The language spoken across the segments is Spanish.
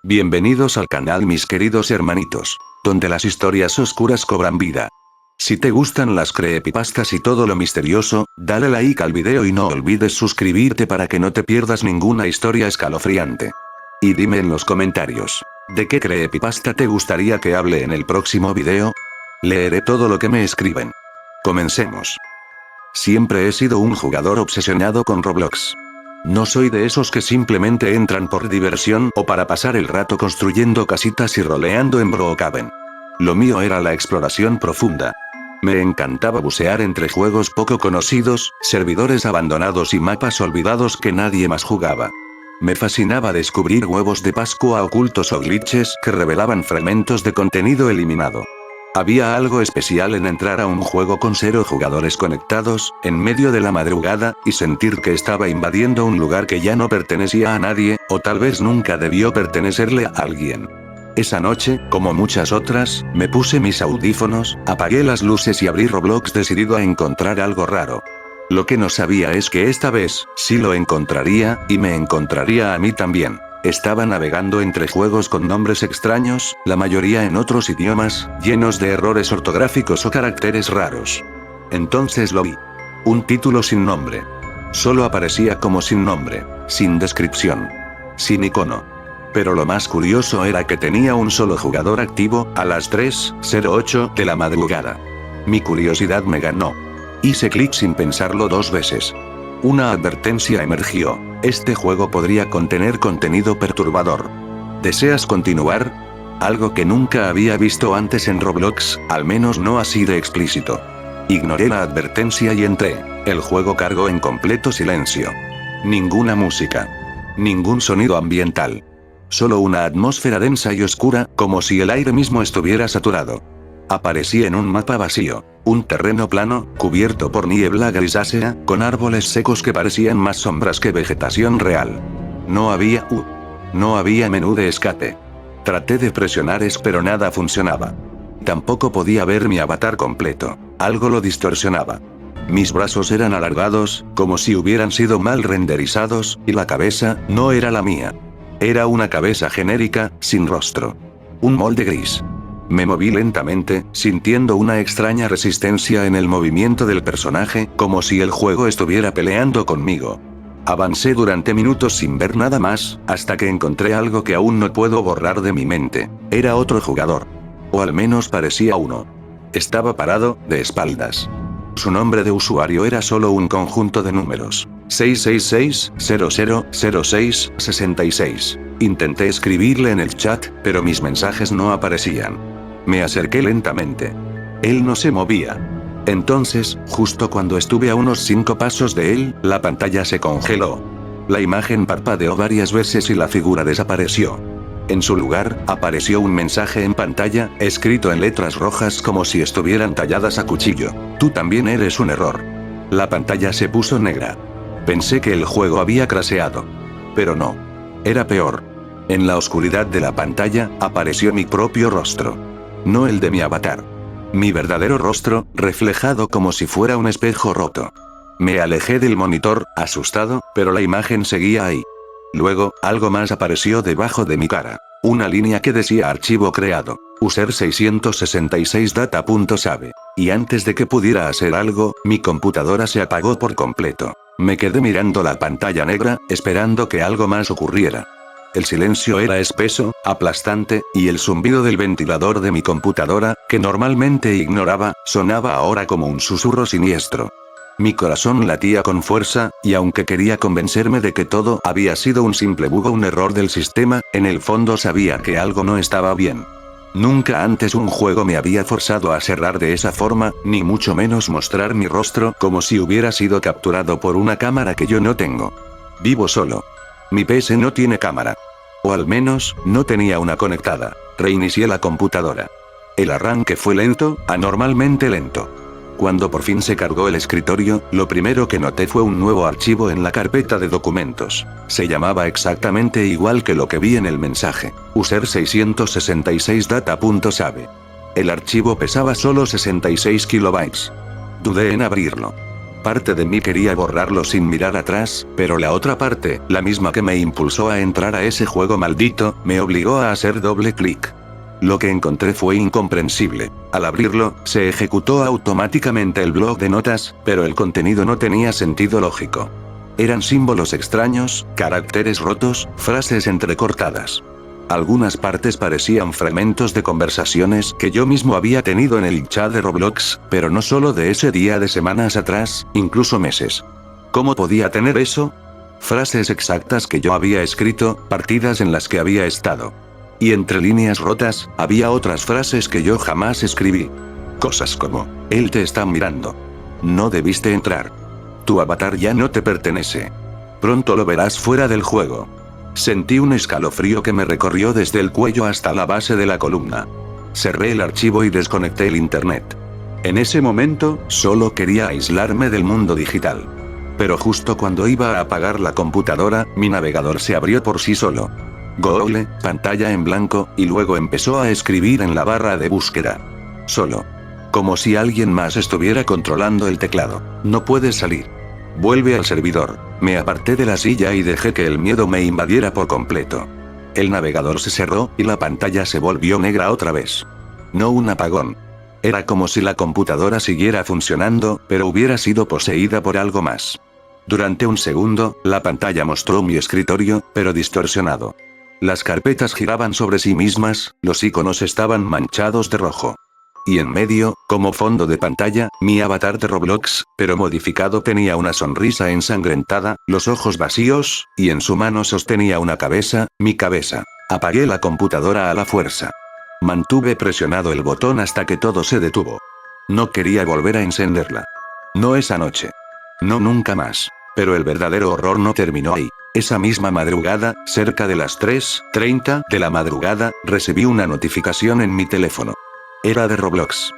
Bienvenidos al canal mis queridos hermanitos, donde las historias oscuras cobran vida. Si te gustan las creepypastas y todo lo misterioso, dale like al video y no olvides suscribirte para que no te pierdas ninguna historia escalofriante. Y dime en los comentarios, ¿de qué creepypasta te gustaría que hable en el próximo video? Leeré todo lo que me escriben. Comencemos. Siempre he sido un jugador obsesionado con Roblox. No soy de esos que simplemente entran por diversión o para pasar el rato construyendo casitas y roleando en Brookhaven. Lo mío era la exploración profunda. Me encantaba bucear entre juegos poco conocidos, servidores abandonados y mapas olvidados que nadie más jugaba. Me fascinaba descubrir huevos de Pascua ocultos o glitches que revelaban fragmentos de contenido eliminado. Había algo especial en entrar a un juego con 0 jugadores conectados, en medio de la madrugada, y sentir que estaba invadiendo un lugar que ya no pertenecía a nadie, o tal vez nunca debió pertenecerle a alguien. Esa noche, como muchas otras, me puse mis audífonos, apagué las luces y abrí Roblox decidido a encontrar algo raro. Lo que no sabía es que esta vez, sí lo encontraría, y me encontraría a mí también. Estaba navegando entre juegos con nombres extraños, la mayoría en otros idiomas, llenos de errores ortográficos o caracteres raros. Entonces lo vi. Un título sin nombre. Solo aparecía como sin nombre, sin descripción, sin icono. Pero lo más curioso era que tenía un solo jugador activo, a las 3:08 de la madrugada. Mi curiosidad me ganó. Hice clic sin pensarlo 2 veces. Una advertencia emergió. Este juego podría contener contenido perturbador. ¿Deseas continuar? Algo que nunca había visto antes en Roblox, al menos no así de explícito. Ignoré la advertencia y entré. El juego cargó en completo silencio. Ninguna música. Ningún sonido ambiental. Solo una atmósfera densa y oscura, como si el aire mismo estuviera saturado. Aparecí en un mapa vacío, un terreno plano, cubierto por niebla grisácea, con árboles secos que parecían más sombras que vegetación real. No había menú de escape. Traté de presionar pero nada funcionaba. Tampoco podía ver mi avatar completo, algo lo distorsionaba. Mis brazos eran alargados, como si hubieran sido mal renderizados, y la cabeza, no era la mía. Era una cabeza genérica, sin rostro. Un molde gris. Me moví lentamente, sintiendo una extraña resistencia en el movimiento del personaje, como si el juego estuviera peleando conmigo. Avancé durante minutos sin ver nada más, hasta que encontré algo que aún no puedo borrar de mi mente. Era otro jugador. O al menos parecía uno. Estaba parado, de espaldas. Su nombre de usuario era solo un conjunto de números. 666-0006-66. Intenté escribirle en el chat, pero mis mensajes no aparecían. Me acerqué lentamente. Él no se movía. Entonces, justo cuando estuve a unos 5 pasos de él, la pantalla se congeló. La imagen parpadeó varias veces y la figura desapareció. En su lugar, apareció un mensaje en pantalla, escrito en letras rojas como si estuvieran talladas a cuchillo. Tú también eres un error. La pantalla se puso negra. Pensé que el juego había crasheado. Pero no. Era peor. En la oscuridad de la pantalla, apareció mi propio rostro. No el de mi avatar. Mi verdadero rostro, reflejado como si fuera un espejo roto. Me alejé del monitor, asustado, pero la imagen seguía ahí. Luego, algo más apareció debajo de mi cara. Una línea que decía archivo creado. User 666 data.save. Y antes de que pudiera hacer algo, mi computadora se apagó por completo. Me quedé mirando la pantalla negra, esperando que algo más ocurriera. El silencio era espeso, aplastante, y el zumbido del ventilador de mi computadora, que normalmente ignoraba, sonaba ahora como un susurro siniestro. Mi corazón latía con fuerza, y aunque quería convencerme de que todo había sido un simple bug o un error del sistema, en el fondo sabía que algo no estaba bien. Nunca antes un juego me había forzado a cerrar de esa forma, ni mucho menos mostrar mi rostro como si hubiera sido capturado por una cámara que yo no tengo. Vivo solo. Mi PC no tiene cámara. O al menos, no tenía una conectada. Reinicié la computadora. El arranque fue lento, anormalmente lento. Cuando por fin se cargó el escritorio, lo primero que noté fue un nuevo archivo en la carpeta de documentos. Se llamaba exactamente igual que lo que vi en el mensaje. User 666 data.save. El archivo pesaba solo 66 kilobytes. Dudé en abrirlo. Parte de mí quería borrarlo sin mirar atrás, pero la otra parte, la misma que me impulsó a entrar a ese juego maldito, me obligó a hacer doble clic. Lo que encontré fue incomprensible. Al abrirlo, se ejecutó automáticamente el bloc de notas, pero el contenido no tenía sentido lógico. Eran símbolos extraños, caracteres rotos, frases entrecortadas. Algunas partes parecían fragmentos de conversaciones que yo mismo había tenido en el chat de Roblox, pero no solo de ese día de semanas atrás, incluso meses. ¿Cómo podía tener eso? Frases exactas que yo había escrito, partidas en las que había estado. Y entre líneas rotas, había otras frases que yo jamás escribí. Cosas como, él te está mirando. No debiste entrar. Tu avatar ya no te pertenece. Pronto lo verás fuera del juego. Sentí un escalofrío que me recorrió desde el cuello hasta la base de la columna. Cerré el archivo y desconecté el internet. En ese momento, solo quería aislarme del mundo digital. Pero justo cuando iba a apagar la computadora, mi navegador se abrió por sí solo. Google, pantalla en blanco, y luego empezó a escribir en la barra de búsqueda. Solo. Como si alguien más estuviera controlando el teclado. No puedes salir. Vuelve al servidor. Me aparté de la silla y dejé que el miedo me invadiera por completo. El navegador se cerró, y la pantalla se volvió negra otra vez. No un apagón. Era como si la computadora siguiera funcionando, pero hubiera sido poseída por algo más. Durante un segundo, la pantalla mostró mi escritorio, pero distorsionado. Las carpetas giraban sobre sí mismas, los iconos estaban manchados de rojo. Y en medio, como fondo de pantalla, mi avatar de Roblox, pero modificado, tenía una sonrisa ensangrentada, los ojos vacíos, y en su mano sostenía una cabeza, mi cabeza. Apagué la computadora a la fuerza. Mantuve presionado el botón hasta que todo se detuvo. No quería volver a encenderla. No esa noche. No nunca más. Pero el verdadero horror no terminó ahí. Esa misma madrugada, cerca de las 3:30 de la madrugada, recibí una notificación en mi teléfono. Era de Roblox.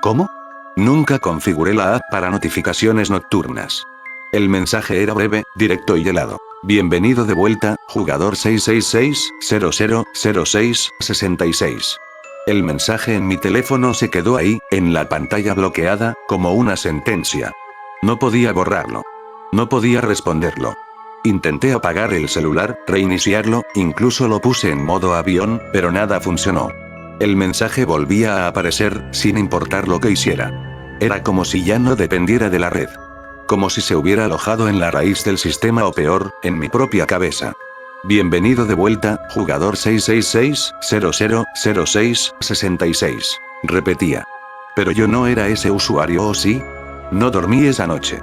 ¿Cómo? Nunca configuré la app para notificaciones nocturnas. El mensaje era breve, directo y helado. Bienvenido de vuelta, jugador 666-0006-66. El mensaje en mi teléfono se quedó ahí, en la pantalla bloqueada, como una sentencia. No podía borrarlo. No podía responderlo. Intenté apagar el celular, reiniciarlo, incluso lo puse en modo avión, pero nada funcionó. El mensaje volvía a aparecer, sin importar lo que hiciera. Era como si ya no dependiera de la red. Como si se hubiera alojado en la raíz del sistema o peor, en mi propia cabeza. Bienvenido de vuelta, jugador 666-0006-66. Repetía. Pero yo no era ese usuario, ¿o sí? No dormí esa noche.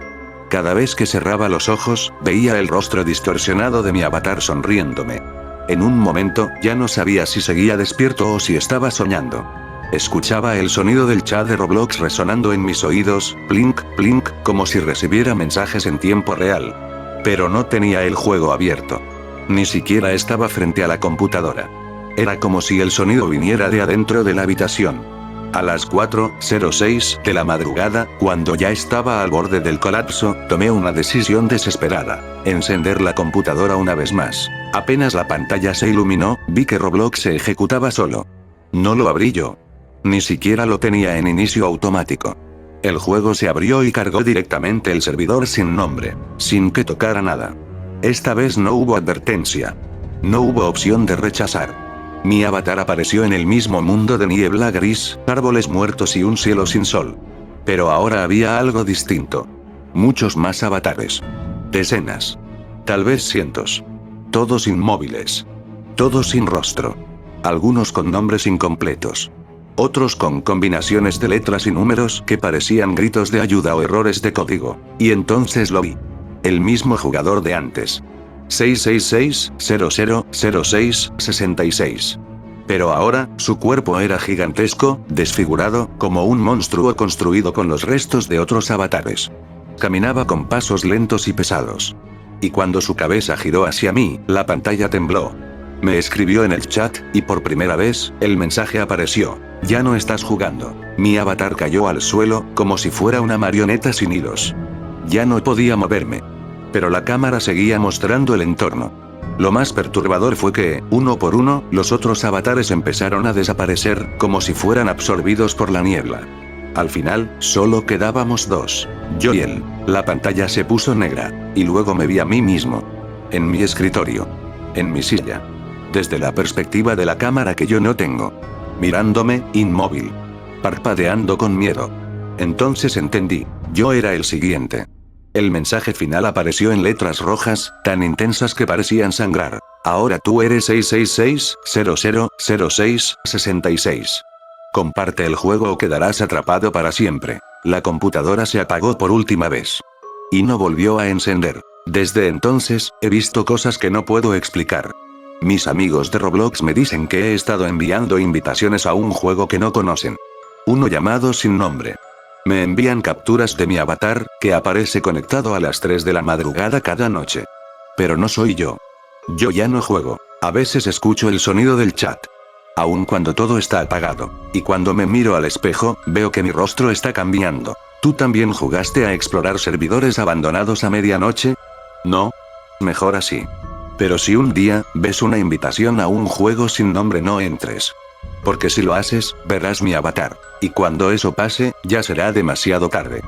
Cada vez que cerraba los ojos, veía el rostro distorsionado de mi avatar sonriéndome. En un momento, ya no sabía si seguía despierto o si estaba soñando. Escuchaba el sonido del chat de Roblox resonando en mis oídos, plink, plink, como si recibiera mensajes en tiempo real. Pero no tenía el juego abierto. Ni siquiera estaba frente a la computadora. Era como si el sonido viniera de adentro de la habitación. A las 4:06 de la madrugada, cuando ya estaba al borde del colapso, tomé una decisión desesperada. Encender la computadora una vez más. Apenas la pantalla se iluminó, vi que Roblox se ejecutaba solo. No lo abrí yo. Ni siquiera lo tenía en inicio automático. El juego se abrió y cargó directamente el servidor sin nombre, sin que tocara nada. Esta vez no hubo advertencia. No hubo opción de rechazar. Mi avatar apareció en el mismo mundo de niebla gris, árboles muertos y un cielo sin sol. Pero ahora había algo distinto. Muchos más avatares. Decenas. Tal vez cientos. Todos inmóviles. Todos sin rostro. Algunos con nombres incompletos. Otros con combinaciones de letras y números que parecían gritos de ayuda o errores de código. Y entonces lo vi. El mismo jugador de antes. 666-0006-66. Pero ahora, su cuerpo era gigantesco, desfigurado, como un monstruo construido con los restos de otros avatares. Caminaba con pasos lentos y pesados. Y cuando su cabeza giró hacia mí, la pantalla tembló. Me escribió en el chat, y por primera vez, el mensaje apareció. Ya no estás jugando. Mi avatar cayó al suelo, como si fuera una marioneta sin hilos. Ya no podía moverme. Pero la cámara seguía mostrando el entorno. Lo más perturbador fue que, uno por uno, los otros avatares empezaron a desaparecer, como si fueran absorbidos por la niebla. Al final, solo quedábamos dos. Yo y él. La pantalla se puso negra. Y luego me vi a mí mismo. En mi escritorio. En mi silla. Desde la perspectiva de la cámara que yo no tengo. Mirándome, inmóvil. Parpadeando con miedo. Entonces entendí. Yo era el siguiente. El mensaje final apareció en letras rojas, tan intensas que parecían sangrar. Ahora tú eres 666-0006-66. Comparte el juego o quedarás atrapado para siempre. La computadora se apagó por última vez. Y no volvió a encender. Desde entonces, he visto cosas que no puedo explicar. Mis amigos de Roblox me dicen que he estado enviando invitaciones a un juego que no conocen. Uno llamado Sin Nombre. Me envían capturas de mi avatar, que aparece conectado a las 3 de la madrugada cada noche. Pero no soy yo. Yo ya no juego. A veces escucho el sonido del chat. Aun cuando todo está apagado. Y cuando me miro al espejo, veo que mi rostro está cambiando. ¿Tú también jugaste a explorar servidores abandonados a medianoche? ¿No? Mejor así. Pero si un día, ves una invitación a un juego sin nombre, no entres. Porque si lo haces, verás mi avatar. Y cuando eso pase, ya será demasiado tarde.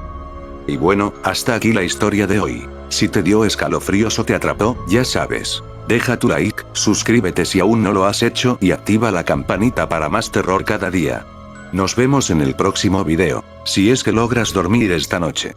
Y bueno, hasta aquí la historia de hoy. Si te dio escalofríos o te atrapó, ya sabes. Deja tu like, suscríbete si aún no lo has hecho y activa la campanita para más terror cada día. Nos vemos en el próximo video, si es que logras dormir esta noche.